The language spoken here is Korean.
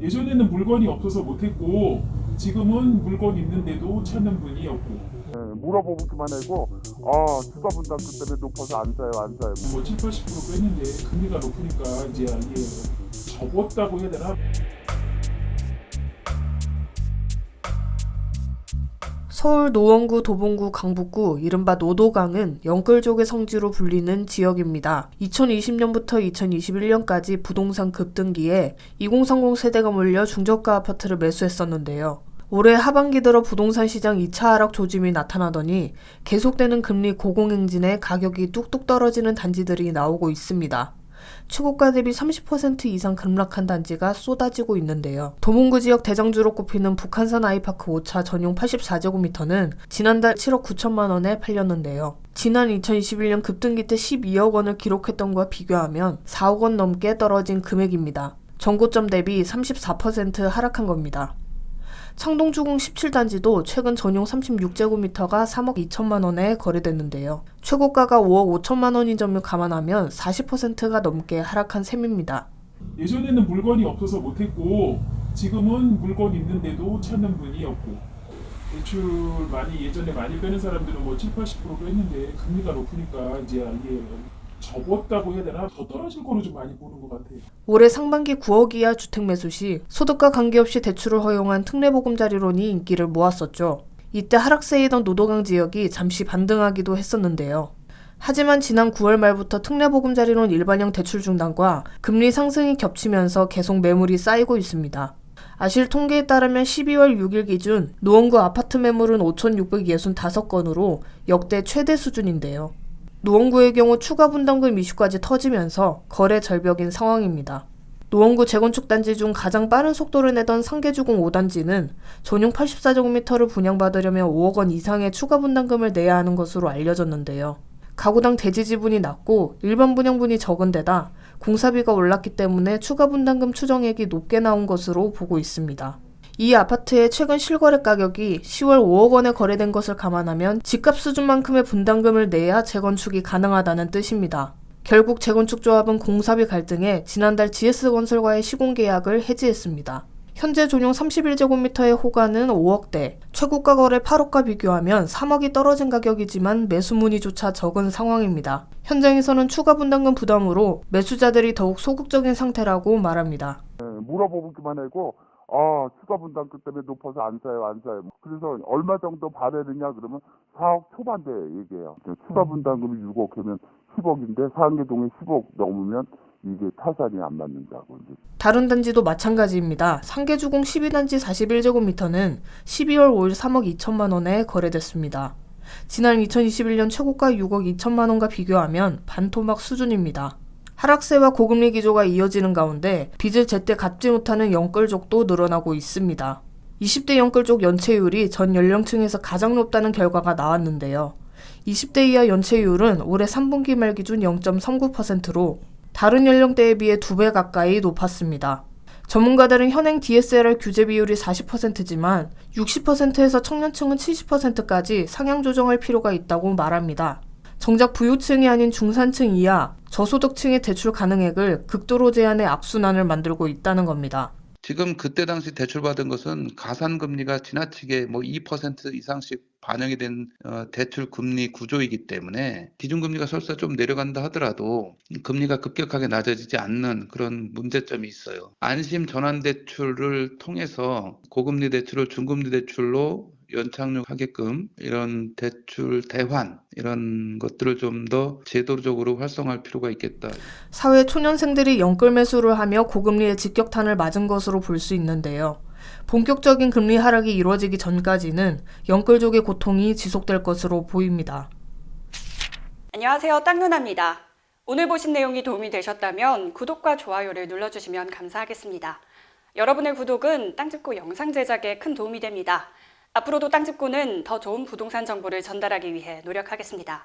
예전에는 물건이 없어서 못했고 지금은 물건 있는데도 찾는 분이 없고 물어보기만 하고 추가 분담금 때문에 높아서 안 사요. 뭐 7, 80% 뺐는데 금리가 높으니까 이제 이게 접었다고 해야 되나? 서울 노원구, 도봉구, 강북구, 이른바 노도강은 영끌족의 성지로 불리는 지역입니다. 2020년부터 2021년까지 부동산 급등기에 2030 세대가 몰려 중저가 아파트를 매수했었는데요. 올해 하반기 들어 부동산 시장 2차 하락 조짐이 나타나더니 계속되는 금리 고공행진에 가격이 뚝뚝 떨어지는 단지들이 나오고 있습니다. 최고가 대비 30% 이상 급락한 단지가 쏟아지고 있는데요. 도봉구 지역 대장주로 꼽히는 북한산 아이파크 5차 전용 84제곱미터는 지난달 7억 9천만 원에 팔렸는데요. 지난 2021년 급등기 때 12억 원을 기록했던 것과 비교하면 4억 원 넘게 떨어진 금액입니다. 전고점 대비 34% 하락한 겁니다. 창동주공 17단지도 최근 전용 36제곱미터가 3억 2천만 원에 거래됐는데요. 최고가가 5억 5천만 원인 점을 감안하면 40%가 넘게 하락한 셈입니다. 예전에는 물건이 없어서 못했고 지금은 물건 있는데도 찾는 분이 없고 대출 예전에 많이 빼는 사람들은 뭐 7, 80% 뺐는데 금리가 높으니까 이제 이게 접었다고 해야 되나? 더 떨어질 거로 좀 많이 보는 것 같아요. 올해 상반기 9억 이하 주택 매수 시 소득과 관계없이 대출을 허용한 특례보금자리론이 인기를 모았었죠. 이때 하락세이던 노도강 지역이 잠시 반등하기도 했었는데요. 하지만 지난 9월 말부터 특례보금자리론 일반형 대출 중단과 금리 상승이 겹치면서 계속 매물이 쌓이고 있습니다. 아실 통계에 따르면 12월 6일 기준 노원구 아파트 매물은 5,665건으로 역대 최대 수준인데요. 노원구의 경우 추가 분담금 이슈까지 터지면서 거래 절벽인 상황입니다. 노원구 재건축 단지 중 가장 빠른 속도를 내던 상계주공 5단지는 전용 84제곱미터를 분양받으려면 5억 원 이상의 추가 분담금을 내야 하는 것으로 알려졌는데요. 가구당 대지 지분이 낮고 일반 분양분이 적은 데다 공사비가 올랐기 때문에 추가 분담금 추정액이 높게 나온 것으로 보고 있습니다. 이 아파트의 최근 실거래 가격이 10월 5억 원에 거래된 것을 감안하면 집값 수준만큼의 분담금을 내야 재건축이 가능하다는 뜻입니다. 결국 재건축조합은 공사비 갈등에 지난달 GS건설과의 시공계약을 해지했습니다. 현재 전용 31제곱미터의 호가는 5억대, 최고가 거래 8억과 비교하면 3억이 떨어진 가격이지만 매수 문의조차 적은 상황입니다. 현장에서는 추가 분담금 부담으로 매수자들이 더욱 소극적인 상태라고 말합니다. 물어보기만 하고 추가 분담금 때문에 높아서 안 사요. 그래서 얼마 정도 받아야 그러면 4억 초반대 얘기해요. 추가 분담금이 6억 하면 10억인데 상계동에 10억 넘으면 이게 타산이 안 맞는다고. 다른 단지도 마찬가지입니다. 상계주공 12단지 41제곱미터는 12월 5일 3억 2천만 원에 거래됐습니다. 지난 2021년 최고가 6억 2천만 원과 비교하면 반토막 수준입니다. 하락세와 고금리 기조가 이어지는 가운데 빚을 제때 갚지 못하는 영끌족도 늘어나고 있습니다. 20대 영끌족 연체율이 전 연령층에서 가장 높다는 결과가 나왔는데요. 20대 이하 연체율은 올해 3분기 말 기준 0.39%로 다른 연령대에 비해 2배 가까이 높았습니다. 전문가들은 현행 DSLR 규제 비율이 40%지만 60%에서 청년층은 70%까지 상향 조정할 필요가 있다고 말합니다. 정작 부유층이 아닌 중산층 이하, 저소득층의 대출 가능액을 극도로 제한해 악순환을 만들고 있다는 겁니다. 지금 그때 당시 대출받은 것은 가산금리가 지나치게 2% 이상씩 반영이 된 대출 금리 구조이기 때문에 기준금리가 설사 좀 내려간다 하더라도 금리가 급격하게 낮아지지 않는 그런 문제점이 있어요. 안심 전환대출을 통해서 고금리 대출을 중금리 대출로 연착륙하게끔 이런 대출 대환 이런 것들을 좀 더 제도적으로 활성화할 필요가 있겠다. 사회 초년생들이 영끌 매수를 하며 고금리의 직격탄을 맞은 것으로 볼 수 있는데요. 본격적인 금리 하락이 이루어지기 전까지는 영끌족의 고통이 지속될 것으로 보입니다. 안녕하세요. 땅누나입니다. 오늘 보신 내용이 도움이 되셨다면 구독과 좋아요를 눌러주시면 감사하겠습니다. 여러분의 구독은 땅짚고 영상 제작에 큰 도움이 됩니다. 앞으로도 땅짚고는 더 좋은 부동산 정보를 전달하기 위해 노력하겠습니다.